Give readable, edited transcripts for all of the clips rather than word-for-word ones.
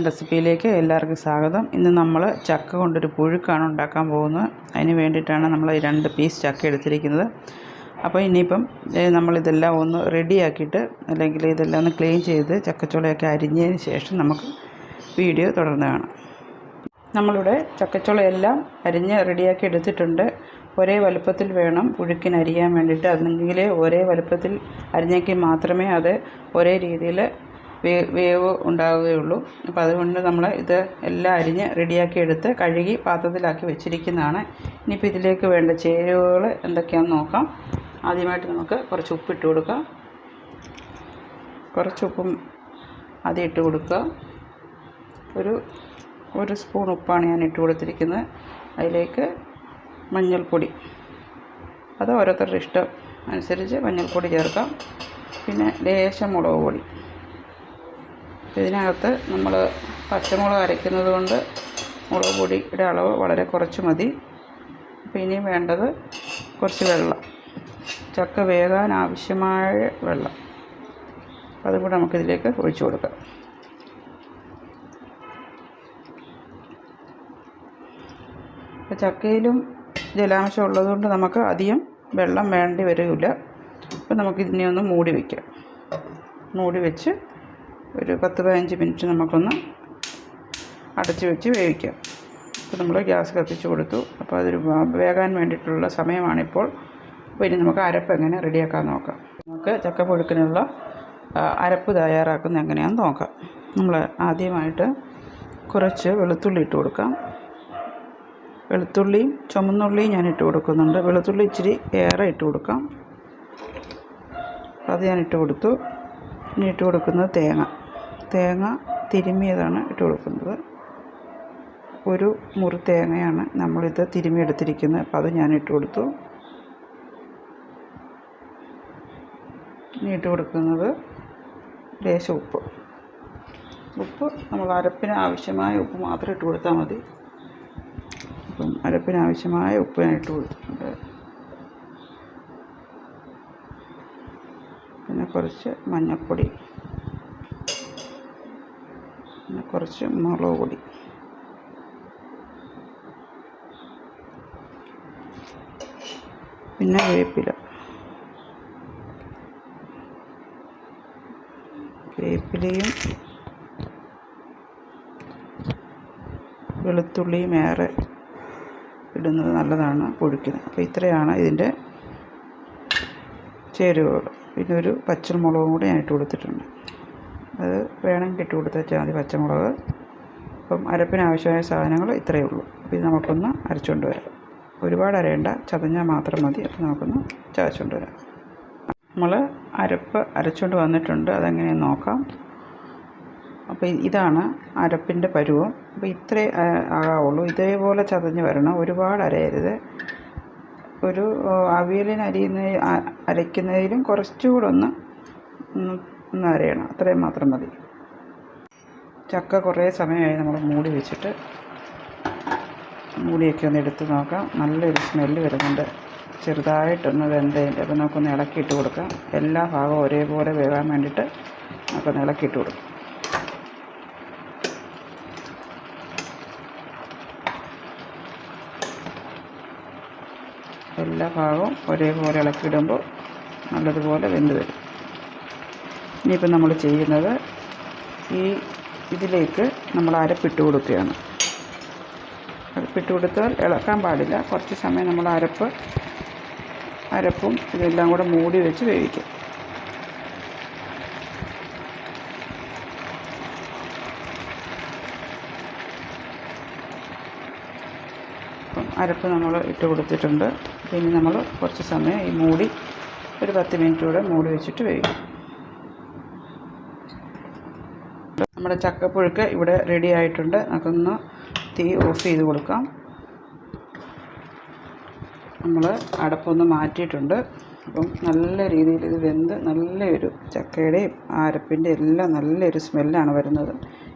നാടൻ റെസിപ്പിയിലേക്ക് എല്ലാവർക്കും സ്വാഗതം. ഇന്ന് നമ്മൾ ചക്ക കൊണ്ടൊരു പുഴുക്കാണ് ഉണ്ടാക്കാൻ പോകുന്നത്. അതിന് വേണ്ടിയിട്ടാണ് നമ്മൾ 2 പീസ് ചക്ക എടുത്തിരിക്കുന്നത്. അപ്പോൾ ഇനിയിപ്പം നമ്മളിതെല്ലാം ഒന്ന് റെഡിയാക്കിയിട്ട് അല്ലെങ്കിൽ ഇതെല്ലാം ഒന്ന് ക്ലീൻ ചെയ്ത് ചക്കച്ചുളയൊക്കെ അരിഞ്ഞതിന് ശേഷം നമുക്ക് വീഡിയോ തുടർന്ന് കാണാം. നമ്മളിവിടെ ചക്കച്ചുളയെല്ലാം അരിഞ്ഞ് റെഡിയാക്കി എടുത്തിട്ടുണ്ട്. ഒരേ വലുപ്പത്തിൽ വേണം പുഴുക്കിന് അരിയാൻ വേണ്ടിയിട്ട്. അതെങ്കിൽ ഒരേ വലുപ്പത്തിൽ അരിഞ്ഞെങ്കിൽ മാത്രമേ അത് ഒരേ രീതിയിൽ വേവ് ഉണ്ടാവുകയുള്ളൂ. അപ്പോൾ അതുകൊണ്ട് നമ്മൾ ഇത് എല്ലാം അരിഞ്ഞ് റെഡിയാക്കി എടുത്ത് കഴുകി പാത്രത്തിലാക്കി വെച്ചിരിക്കുന്നതാണ്. ഇനിയിപ്പോൾ ഇതിലേക്ക് വേണ്ട ചേരുവകൾ എന്തൊക്കെയാണെന്ന് നോക്കാം. ആദ്യമായിട്ട് നമുക്ക് കുറച്ച് ഉപ്പിട്ട് കൊടുക്കാം. കുറച്ച് ഉപ്പും ആദ്യം ഇട്ട് കൊടുക്കുക. ഒരു സ്പൂൺ ഉപ്പാണ് ഞാൻ ഇട്ട് കൊടുത്തിരിക്കുന്നത്. അതിലേക്ക് മഞ്ഞൾപ്പൊടി, അത് ഓരോരുത്തരുടെ ഇഷ്ടം അനുസരിച്ച് മഞ്ഞൾപ്പൊടി ചേർക്കാം. പിന്നെ ലേശം മുളക് പൊടി. ഇതിനകത്ത് നമ്മൾ പച്ചമുളക് അരയ്ക്കുന്നത് കൊണ്ട് മുളക് പൊടിയുടെ അളവ് വളരെ കുറച്ച് മതി. അപ്പോൾ ഇനിയും വേണ്ടത് കുറച്ച് വെള്ളം, ചക്ക വേകാൻ ആവശ്യമായ വെള്ളം, അതും കൂടെ നമുക്കിതിലേക്ക് ഒഴിച്ചു കൊടുക്കാം. ചക്കയിലും ജലാംശം ഉള്ളതുകൊണ്ട് നമുക്ക് അധികം വെള്ളം വേണ്ടി വരില്ല. അപ്പോൾ നമുക്കിതിനെ ഒന്ന് മൂടി വയ്ക്കാം. മൂടി വെച്ച് ഒരു 10-15 മിനിറ്റ് നമുക്കൊന്ന് അടച്ച് വെച്ച് വേവിക്കാം. അപ്പോൾ നമ്മൾ ഗ്യാസ് കത്തിച്ച് കൊടുത്തു. അപ്പോൾ അതൊരു വേകാൻ വേണ്ടിയിട്ടുള്ള സമയമാണിപ്പോൾ. അപ്പോൾ ഇനി നമുക്ക് അരപ്പ് എങ്ങനെ റെഡിയാക്കാൻ നോക്കാം. നമുക്ക് ചക്കപ്പുഴുക്കിനുള്ള അരപ്പ് തയ്യാറാക്കുന്നത് എങ്ങനെയാണെന്ന് നോക്കാം. നമ്മൾ ആദ്യമായിട്ട് കുറച്ച് വെളുത്തുള്ളി ഇട്ട് കൊടുക്കാം. വെളുത്തുള്ളിയും ചുമന്നുള്ളിയും ഞാൻ ഇട്ട് കൊടുക്കുന്നുണ്ട്. വെളുത്തുള്ളി ഇച്ചിരി ഏറെ ഇട്ട് കൊടുക്കാം. അത് ഞാൻ ഇട്ട് കൊടുത്തു. ഇനി ഇട്ട് കൊടുക്കുന്നത് തേങ്ങ തിരുമ്മിയതാണ് ഇട്ട് കൊടുക്കുന്നത്. ഒരു മുറി തേങ്ങയാണ് നമ്മളിത് തിരുമ്മിയെടുത്തിരിക്കുന്നത്. അപ്പോൾ അത് ഞാൻ ഇട്ട് കൊടുത്തു. ഇനി ഇട്ട് കൊടുക്കുന്നത് ലേശം ഉപ്പ് നമ്മൾ അരപ്പിന് ആവശ്യമായ ഉപ്പ് മാത്രം ഇട്ട് കൊടുത്താൽ മതി. അപ്പം അരപ്പിന് ആവശ്യമായ ഉപ്പ് ഞാൻ ഇട്ട് കൊടുത്തിട്ടുണ്ട്. പിന്നെ കുറച്ച് മഞ്ഞൾപ്പൊടി, പിന്നെ കുറച്ച് മുളക് പൊടി, പിന്നെ വേപ്പിലയും വെളുത്തുള്ളിയും ഏറെ ഇടുന്നത് നല്ലതാണ് പുഴുക്കിന്. അപ്പോൾ ഇത്രയാണ് ഇതിൻ്റെ ചേരുവകൾ. പിന്നെ ഒരു പച്ചമുളകും കൂടി ഞാൻ ഇട്ട് കൊടുത്തിട്ടുണ്ട്. അത് വേണമെങ്കിൽ ഇട്ട് കൊടുത്താൽ മതി, പച്ചമുളക്. അപ്പം അരപ്പിനാവശ്യമായ സാധനങ്ങൾ ഇത്രയേ ഉള്ളൂ. അപ്പോൾ ഇത് നമുക്കൊന്ന് അരച്ചുകൊണ്ട് വരാം. ഒരുപാട് അരയേണ്ട, ചതഞ്ഞാൽ മാത്രം മതി. അപ്പോൾ നമുക്കൊന്ന് ചതച്ചുകൊണ്ട് വരാം. നമ്മൾ അരപ്പ് അരച്ചുകൊണ്ട് വന്നിട്ടുണ്ട്. അതെങ്ങനെയെന്ന് നോക്കാം. അപ്പോൾ ഇതാണ് അരപ്പിൻ്റെ പരുവം. അപ്പോൾ ഇത്രേ ആകാവുള്ളൂ. ഇതേപോലെ ചതഞ്ഞ് വരണം, ഒരുപാട് അരയരുത്. ഒരു അവിയലിന് അരയ്ക്കുന്നതിലും കുറച്ചുകൂടെ ഒന്ന് അരയണം, അത്രയും മാത്രം മതി. ചക്ക കുറേ സമയമായി നമ്മൾ മൂടി വെച്ചിട്ട്. മൂടിയൊക്കെ ഒന്ന് എടുത്ത് നോക്കാം. നല്ലൊരു സ്മെല്ല് വരുന്നുണ്ട്. ചെറുതായിട്ടൊന്ന് വെന്തതിൻ്റെ. അപ്പോൾ നമുക്കൊന്ന് ഇളക്കിയിട്ട് കൊടുക്കാം. എല്ലാ ഭാഗവും ഒരേപോലെ വേകാൻ വേണ്ടിയിട്ട് നമുക്കൊന്ന് ഇളക്കിയിട്ട് കൊടുക്കാം. എല്ലാ ഭാഗവും ഒരേപോലെ ഇളക്കിയിടുമ്പോൾ നല്ലതുപോലെ വെന്ത് വരും. ഇനിയിപ്പോൾ നമ്മൾ ചെയ്യുന്നത് ഇതിലേക്ക് നമ്മൾ അരപ്പിട്ട് കൊടുക്കുകയാണ്. അരപ്പിട്ട് കൊടുത്താൽ ഇളക്കാൻ പാടില്ല. കുറച്ച് സമയം നമ്മൾ അരപ്പും ഇതെല്ലാം കൂടെ മൂടി വെച്ച് വേവിക്കും. അപ്പം അരപ്പ് നമ്മൾ ഇട്ട് കൊടുത്തിട്ടുണ്ട്. പിന്നെ നമ്മൾ കുറച്ച് സമയം ഈ മൂടി ഒരു 10 മിനിറ്റ് കൂടെ മൂടി വെച്ചിട്ട് വേവിക്കും. നമ്മുടെ ചക്കപ്പുഴുക്ക് ഇവിടെ റെഡി ആയിട്ടുണ്ട്. നമുക്കൊന്ന് തീ ഓഫ് ചെയ്ത് കൊടുക്കാം. നമ്മൾ അടപ്പൊന്ന് മാറ്റിയിട്ടുണ്ട്. അപ്പം നല്ല രീതിയിൽ ഇത് വെന്ത് നല്ലൊരു ചക്കയുടെയും അരപ്പിൻ്റെ എല്ലാം നല്ലൊരു സ്മെല്ലാണ് വരുന്നത്.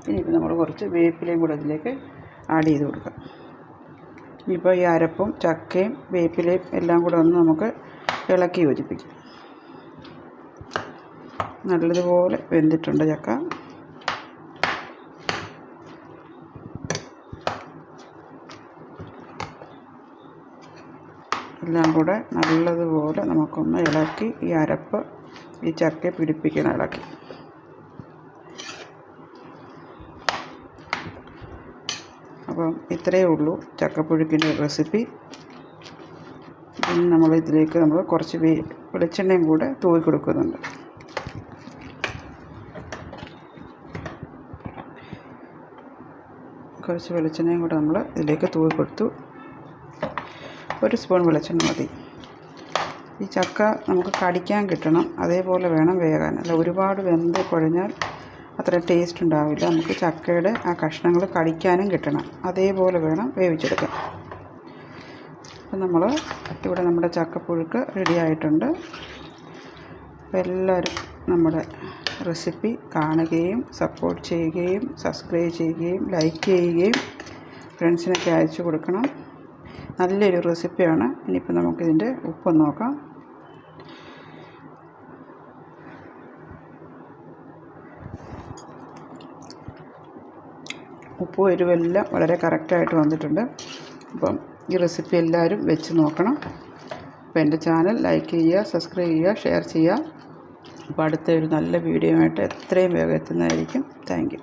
ഇനിയിപ്പോൾ നമ്മൾ കുറച്ച് വേപ്പിലയും കൂടെ ഇതിലേക്ക് ആഡ് ചെയ്ത് കൊടുക്കാം. ഇപ്പോൾ ഈ അരപ്പും ചക്കയും വേപ്പിലയും എല്ലാം കൂടെ ഒന്ന് നമുക്ക് ഇളക്കി യോജിപ്പിക്കും. നല്ലതുപോലെ വെന്തിട്ടുണ്ട് ചക്ക. എല്ലാം കൂടെ നല്ലതുപോലെ നമുക്കൊന്ന് ഇളക്കി ഈ അരപ്പ് ഈ ചക്കയെ പിടിപ്പിക്കണം ഇളക്കി. അപ്പം ഇത്രയേ ഉള്ളൂ ചക്കപ്പുഴുക്കിൻ്റെ റെസിപ്പി. ഇനി ഇതിലേക്ക് നമ്മൾ കുറച്ച് വെളിച്ചെണ്ണയും കൂടെ തൂവി കൊടുക്കുന്നുണ്ട്. കുറച്ച് വെളിച്ചെണ്ണയും കൂടെ നമ്മൾ ഇതിലേക്ക് തൂവി കൊടുത്തു. 1 സ്പൂൺ വെളിച്ചെണ്ണ മതി. ഈ ചക്ക നമുക്ക് കടിക്കാൻ കിട്ടണം, അതേപോലെ വേണം വേകാൻ. അല്ല ഒരുപാട് വെന്ത് കുഴഞ്ഞാൽ അത്ര ടേസ്റ്റ് ഉണ്ടാവില്ല. നമുക്ക് ചക്കയുടെ ആ കഷ്ണങ്ങൾ കടിക്കാനും കിട്ടണം, അതേപോലെ വേണം വേവിച്ചെടുക്കാൻ. അപ്പം ഇവിടെ നമ്മുടെ ചക്കപ്പുഴുക്ക് റെഡി ആയിട്ടുണ്ട്. അപ്പോൾ എല്ലാവരും നമ്മുടെ റെസിപ്പി കാണുകയും സപ്പോർട്ട് ചെയ്യുകയും സബ്സ്ക്രൈബ് ചെയ്യുകയും ലൈക്ക് ചെയ്യുകയും ഫ്രണ്ട്സിനൊക്കെ അയച്ചു കൊടുക്കണം. നല്ലൊരു റെസിപ്പിയാണ്. ഇനിയിപ്പോൾ നമുക്കിതിൻ്റെ ഉപ്പ് നോക്കാം. ഉപ്പും എരിവെല്ലാം വളരെ കറക്റ്റായിട്ട് വന്നിട്ടുണ്ട്. അപ്പം ഈ റെസിപ്പി എല്ലാവരും വെച്ച് നോക്കണം. അപ്പോൾ എൻ്റെ ചാനൽ ലൈക്ക് ചെയ്യുക, സബ്സ്ക്രൈബ് ചെയ്യുക, ഷെയർ ചെയ്യുക. അപ്പോൾ അടുത്ത ഒരു നല്ല വീഡിയോ ആയിട്ട് എത്രയും വേഗം എത്തുന്നതായിരിക്കും. Thank you.